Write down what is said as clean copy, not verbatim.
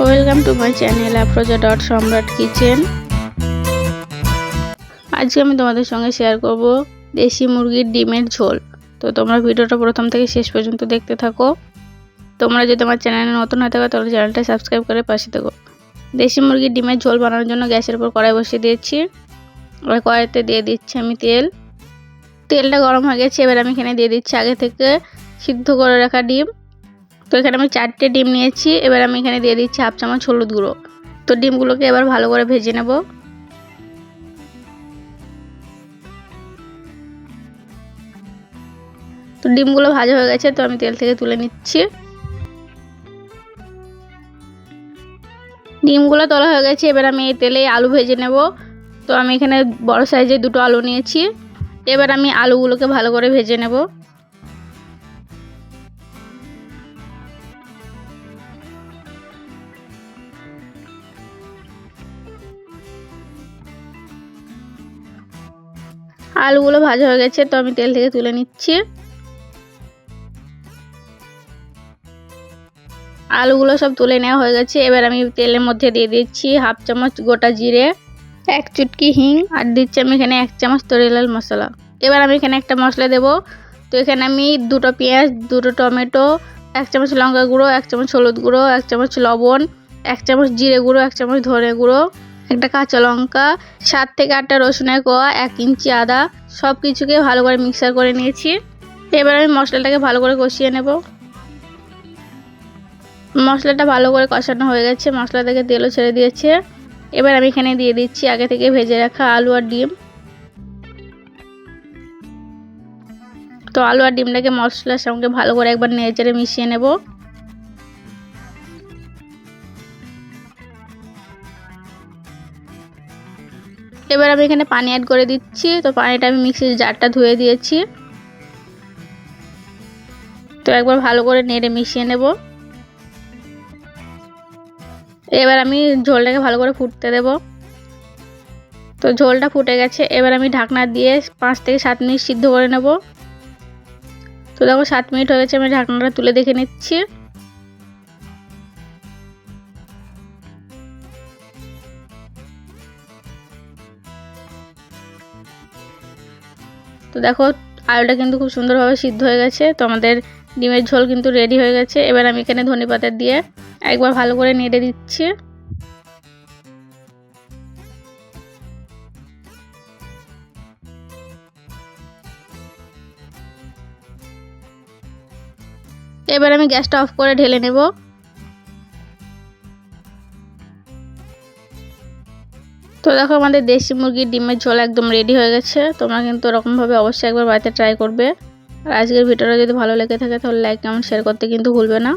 Welcome to my channel Afroza dot সম্রাট kitchen. আজকে আমি তোমাদের সঙ্গে শেয়ার করব দেশি মুরগির ডিমের ঝোল। তো তোমরা ভিডিওটা প্রথম থেকে শেষ পর্যন্ত দেখতে থাকো। তোমরা যদি আমার চ্যানেলে নতুন হয়ে থাকো তাহলে চ্যানেলটা সাবস্ক্রাইব করে পাশে থেকো। দেশি মুরগির ডিমের ঝোল বানানোর জন্য গ্যাসের উপর কড়াই বসিয়ে দিয়েছি। আর কড়াইতে দিয়ে দিচ্ছি আমি তেলটা গরম হয়ে গেছে। এবার আমি এখানে দিয়ে দিচ্ছি আগে থেকে সিদ্ধ করে রাখা ডিম। তো এখানে আমি 4টে ডিম নিয়েছি। এবার আমি এখানে দিয়ে দিচ্ছি হাফ চামচ হলুদ গুঁড়ো। তো ডিমগুলোকে এবার ভালো করে ভেজে নেব। তো ডিমগুলো ভাজা হয়ে গেছে, তো আমি তেল থেকে তুলে নিচ্ছি। ডিমগুলো তোলা হয়ে গেছে, এবার আমি এই তেলে আলু ভেজে নেব। তো আমি এখানে বড় সাইজের 2টো আলু নিয়েছি। এবার আমি আলুগুলোকে ভালো করে ভেজে নেব। আলুগুলো ভাজা হয়ে গেছে, তো আমি তেল থেকে তুলে নিচ্ছি। আলুগুলো সব তুলে নেওয়া হয়ে গেছে। এবার আমি তেলের মধ্যে দিয়ে দিচ্ছি হাফ চামচ গোটা জিরে, 1 চুটকি হিং, আর দিচ্ছি আমি এখানে 1 চামচ তরি লাল মশলা। এবার আমি এখানে একটা মশলা দেব। তো এখানে আমি 2টো পেঁয়াজ, 2টো টমেটো, 1 চামচ লঙ্কা গুঁড়ো, 1 চামচ হলুদ গুঁড়ো, 1 চামচ লবণ, 1 চামচ জিরে গুঁড়ো, 1 চামচ ধনে গুঁড়ো, একটা কাঁচা লঙ্কা, 7 থেকে 8টা রসুনের কোয়া, 1 ইঞ্চি আদা, সব কিছুকে ভালো করে মিক্সার করে নিয়েছি। এবার আমি মশলাটাকে ভালো করে কষিয়ে নেব। মশলাটা ভালো করে কষানো হয়ে গেছে, মশলা থেকে তেলও ছেড়ে দিয়েছে। এবার আমি এখানে দিয়ে দিচ্ছি আগে থেকে ভেজে রাখা আলু আর ডিম। তো আলু আর ডিমটাকে মশলার সঙ্গে ভালো করে একবার নেড়েচেড়ে মিশিয়ে নেব। এবার আমি এখানে পানি অ্যাড করে দিচ্ছি। তো পানিটা আমি মিক্সির জারটা ধুয়ে দিয়েছি। তো একবার ভালো করে নেড়ে মিশিয়ে নেব। এবার আমি ঝোলটাকে ভালো করে ফুটতে দেব। তো ঝোলটা ফুটে গেছে, এবার আমি ঢাকনা দিয়ে 5 থেকে 7 মিনিট সিদ্ধ করে নেব। তো দেখো 7 মিনিট হয়ে গেছে, আমি ঢাকনাটা তুলে দেখে নিচ্ছি। তো দেখো আলুটা কিন্তু খুব সুন্দরভাবে সিদ্ধ হয়ে গেছে। তো আমাদের ডিমের ঝোল কিন্তু রেডি হয়ে গেছে। এবার আমি এখানে ধনেপাতা দিয়ে একবার ভালো করে নেড়ে দিচ্ছি। এবার আমি গ্যাসটা অফ করে ঢেলে নেব। তো দেখো আমাদের দেশি মুরগির ডিমের ঝোল একদম রেডি হয়ে গেছে। তোমরা কিন্তু এরকমভাবে অবশ্যই একবার বাড়িতে ট্রাই করবে। আর আজকের ভিডিওটা যদি ভালো লেগে থাকে তাহলে লাইক কমেন্ট শেয়ার করতে কিন্তু ভুলবে না।